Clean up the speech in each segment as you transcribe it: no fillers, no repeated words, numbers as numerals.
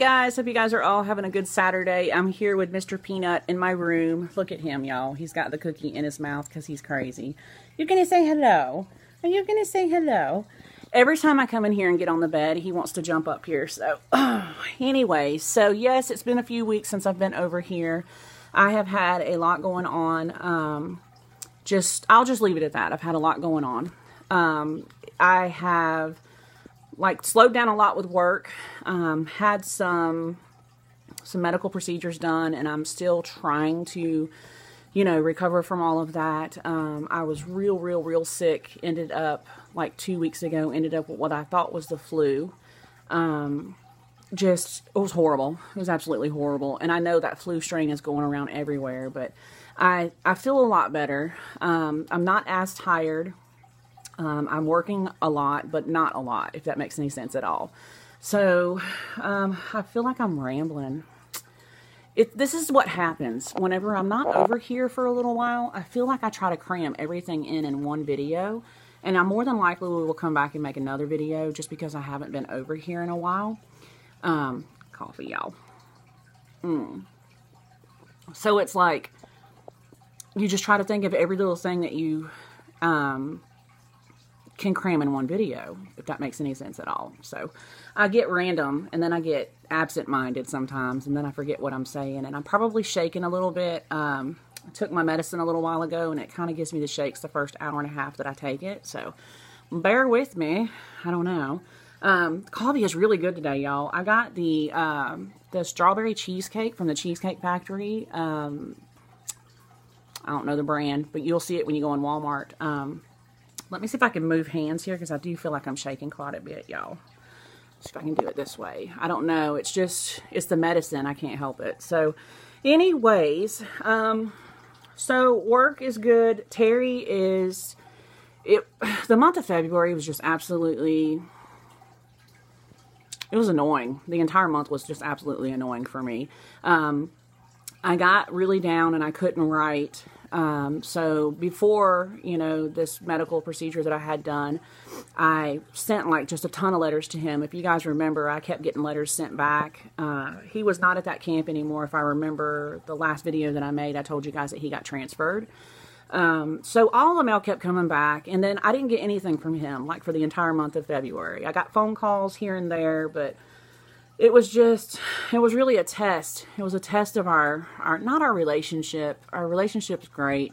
Guys, hope you guys are all having a good Saturday. I'm here with Mr. Peanut in my room. Look at him, y'all. He's got the cookie in his mouth because he's crazy. You're gonna say hello? Are you gonna say hello? Every time I come in here and get on the bed, he wants to jump up here. So, anyway, so yes, it's been a few weeks since I've been over here. I have had a lot going on. I'll just leave it at that. I've had a lot going on. I have slowed down a lot with work, had some medical procedures done, and I'm still trying to, recover from all of that. I was real sick, ended up 2 weeks ago, ended up with what I thought was the flu. It was horrible. It was absolutely horrible. And I know that flu strain is going around everywhere, but I feel a lot better. I'm not as tired. I'm working a lot, but not a lot, if that makes any sense at all. So, I feel like I'm rambling. This is what happens whenever I'm not over here for a little while. I feel like I try to cram everything in one video, and I more than likely will come back and make another video just because I haven't been over here in a while. Coffee, y'all. So it's like, you just try to think of every little thing that you, can cram in one video, if that makes any sense at all. So I get random, and then I get absent-minded sometimes, and then I forget what I'm saying, and I'm probably shaking a little bit. I took my medicine a little while ago, and it kind of gives me the shakes the first hour and a half that I take it, so bear with me. I don't know. Coffee is really good today, y'all. I got the strawberry cheesecake from the Cheesecake Factory. I don't know the brand, but you'll see it when you go in Walmart. Let me see if I can move hands here, because I do feel like I'm shaking quite a bit, y'all. See if I can do it this way. I don't know. It's the medicine. I can't help it. So, anyways, so work is good. Terry the month of February was just absolutely, it was annoying. The entire month was just absolutely annoying for me. I got really down and I couldn't write. So before, this medical procedure that I had done, I sent just a ton of letters to him. If you guys remember, I kept getting letters sent back. He was not at that camp anymore. If I remember the last video that I made, I told you guys that he got transferred. So all the mail kept coming back, and then I didn't get anything from him, for the entire month of February. I got phone calls here and there, but it was really a test. It was a test of not our relationship. Our relationship's great.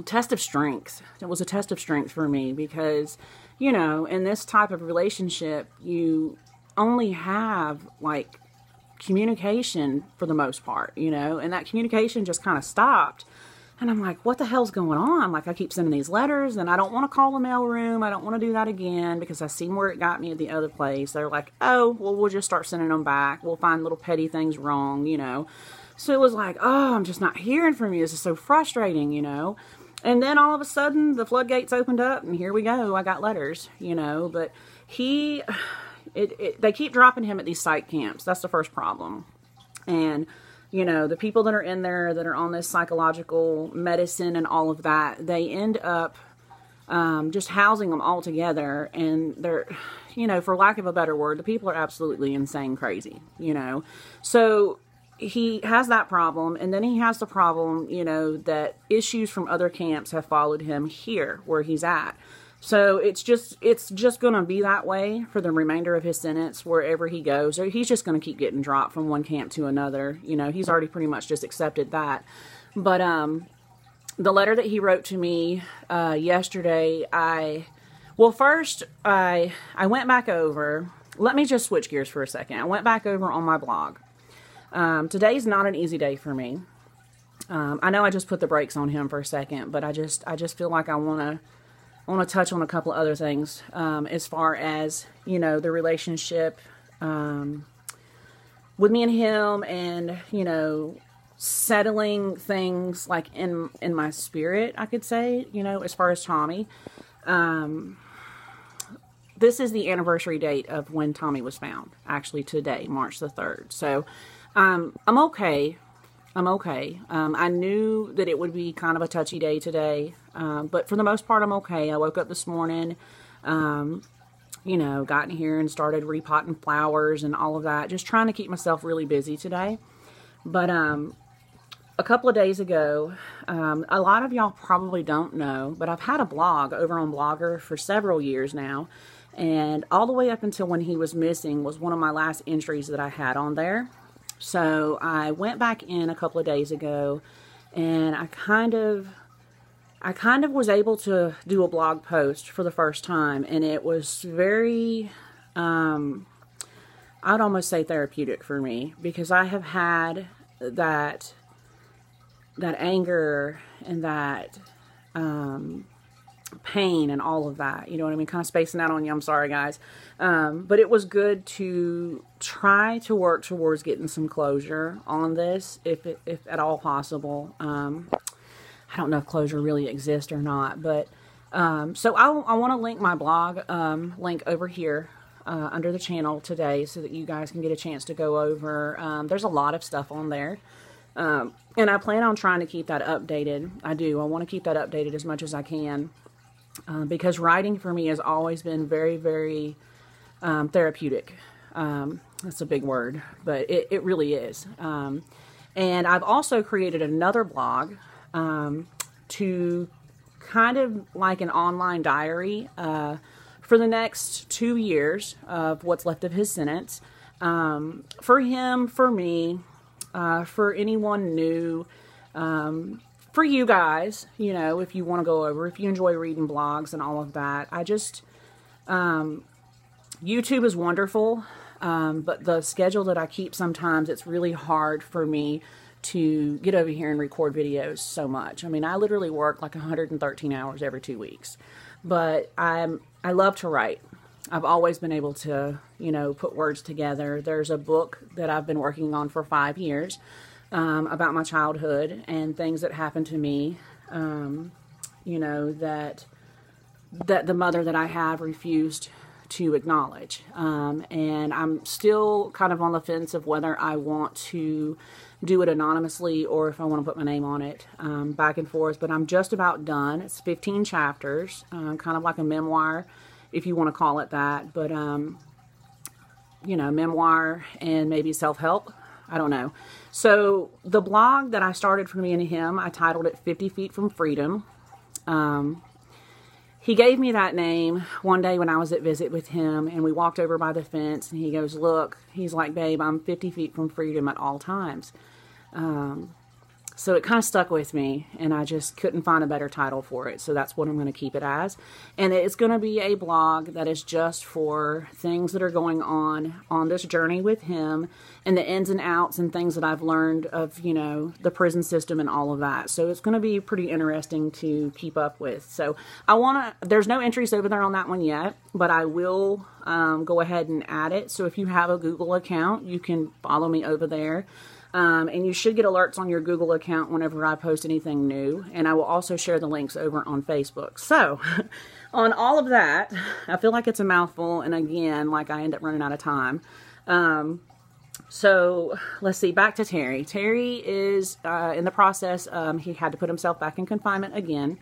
Test of strength. It was a test of strength for me because, in this type of relationship, you only have, communication for the most part, and that communication just kind of stopped. And I'm like, what the hell's going on? I keep sending these letters, and I don't want to call the mailroom. I don't want to do that again because I seen where it got me at the other place. They're like, oh, well, we'll just start sending them back. We'll find little petty things wrong, So it was like, oh, I'm just not hearing from you. This is so frustrating, And then all of a sudden, the floodgates opened up, and here we go. I got letters, But they keep dropping him at these psych camps. That's the first problem. And the people that are in there that are on this psychological medicine and all of that, they end up just housing them all together. And they're, for lack of a better word, the people are absolutely insane crazy, So he has that problem. And then he has the problem, that issues from other camps have followed him here where he's at. So it's just going to be that way for the remainder of his sentence wherever he goes. Or he's just going to keep getting dropped from one camp to another. He's already pretty much just accepted that. But the letter that he wrote to me yesterday, first I went back over. Let me just switch gears for a second. I went back over on my blog. Today's not an easy day for me. I know I just put the brakes on him for a second, but I just feel like I want to touch on a couple of other things, as far as, the relationship, with me and him and, settling things in my spirit, I could say, as far as Tommy. This is the anniversary date of when Tommy was found, actually today, March the 3rd. So, I'm okay. I knew that it would be kind of a touchy day today, but for the most part, I'm okay. I woke up this morning. you know, got in here and started repotting flowers and all of that. Just trying to keep myself really busy today. But a couple of days ago, a lot of y'all probably don't know, but I've had a blog over on Blogger for several years now. And all the way up until when he was missing was one of my last entries that I had on there. So I went back in a couple of days ago, and I kind of was able to do a blog post for the first time, and it was very, I'd almost say therapeutic for me, because I have had that anger and that pain and all of that, you know what I mean? Kind of spacing out on you. I'm sorry, guys. But it was good to try to work towards getting some closure on this, if at all possible. I don't know if closure really exists or not, but so I want to link my blog link over here under the channel today so that you guys can get a chance to go over. There's a lot of stuff on there. And I plan on trying to keep that updated. I want to keep that updated as much as I can. Because writing for me has always been very, very therapeutic. That's a big word, but it really is. And I've also created another blog to kind of like an online diary for the next 2 years of what's left of his sentence. For him, for me, for anyone new, for you guys, you know, if you want to go over, if you enjoy reading blogs and all of that. I just, YouTube is wonderful, but the schedule that I keep sometimes, it's really hard for me to get over here and record videos so much. I mean, I literally work like 113 hours every 2 weeks, but I love to write. I've always been able to, you know, put words together. There's a book that I've been working on for 5 years, about my childhood and things that happened to me, you know, that the mother that I have refused to acknowledge. And I'm still kind of on the fence of whether I want to do it anonymously or if I want to put my name on it, back and forth. But I'm just about done. It's 15 chapters, kind of like a memoir, if you want to call it that. But, you know, memoir and maybe self-help. I don't know. So the blog that I started for me and him, I titled it 50 Feet from Freedom. He gave me that name one day when I was at visit with him, and we walked over by the fence, and he goes, look, he's like, babe, I'm 50 feet from freedom at all times. So it kind of stuck with me, and I just couldn't find a better title for it. So that's what I'm going to keep it as. And it's going to be a blog that is just for things that are going on this journey with him and the ins and outs and things that I've learned of, you know, the prison system and all of that. So it's going to be pretty interesting to keep up with. So there's no entries over there on that one yet, but I will go ahead and add it. So if you have a Google account, you can follow me over there. And you should get alerts on your Google account whenever I post anything new. And I will also share the links over on Facebook. So, on all of that, I feel like it's a mouthful. And again, like I end up running out of time. So, let's see. Back to Terry. Terry is in the process. He had to put himself back in confinement again.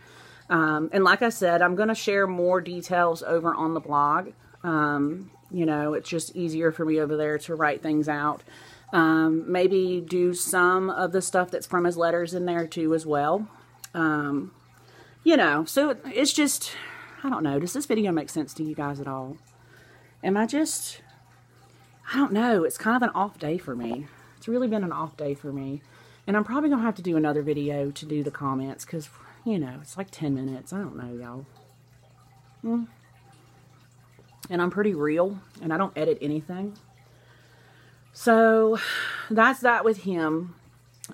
And like I said, I'm going to share more details over on the blog. You know, it's just easier for me over there to write things out. Maybe do some of the stuff that's from his letters in there too as well. You know, so it's just, I don't know. Does this video make sense to you guys at all? I don't know. It's kind of an off day for me. It's really been an off day for me. And I'm probably going to have to do another video to do the comments because, you know, it's like 10 minutes. I don't know, y'all. And I'm pretty real and I don't edit anything. So that's that with him.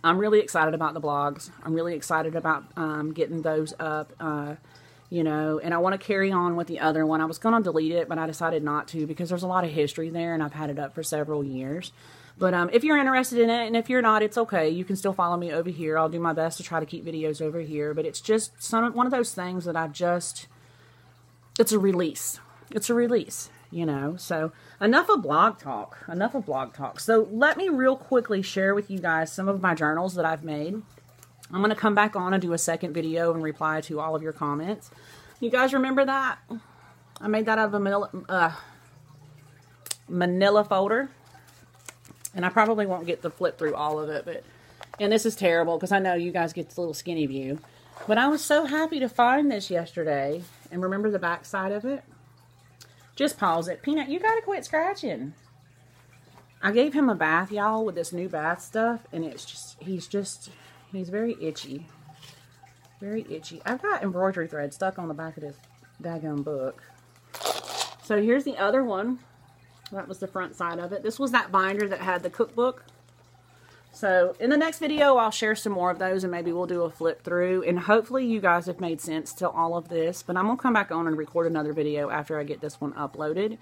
I'm really excited about the blogs. I'm really excited about getting those up, you know, and I want to carry on with the other one. I was going to delete it, but I decided not to because there's a lot of history there and I've had it up for several years. But if you're interested in it, and if you're not, it's okay. You can still follow me over here. I'll do my best to try to keep videos over here. But it's just one of those things that it's a release. It's a release. You know, so enough of blog talk. So let me real quickly share with you guys some of my journals that I've made. I'm going to come back on and do a second video and reply to all of your comments. You guys remember that? I made that out of a manila folder. And I probably won't get to flip through all of it, but, and this is terrible because I know you guys get this little skinny view. But I was so happy to find this yesterday. And remember the back side of it? Just pause it. Peanut, you gotta quit scratching. I gave him a bath, y'all, with this new bath stuff. And it's just, he's very itchy. Very itchy. I've got embroidery thread stuck on the back of this daggone book. So here's the other one. That was the front side of it. This was that binder that had the cookbook. So in the next video, I'll share some more of those and maybe we'll do a flip through. And hopefully you guys have made sense to all of this. But I'm going to come back on and record another video after I get this one uploaded.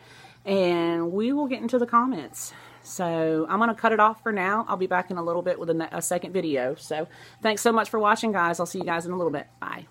And we will get into the comments. So I'm going to cut it off for now. I'll be back in a little bit with a second video. So thanks so much for watching, guys. I'll see you guys in a little bit. Bye.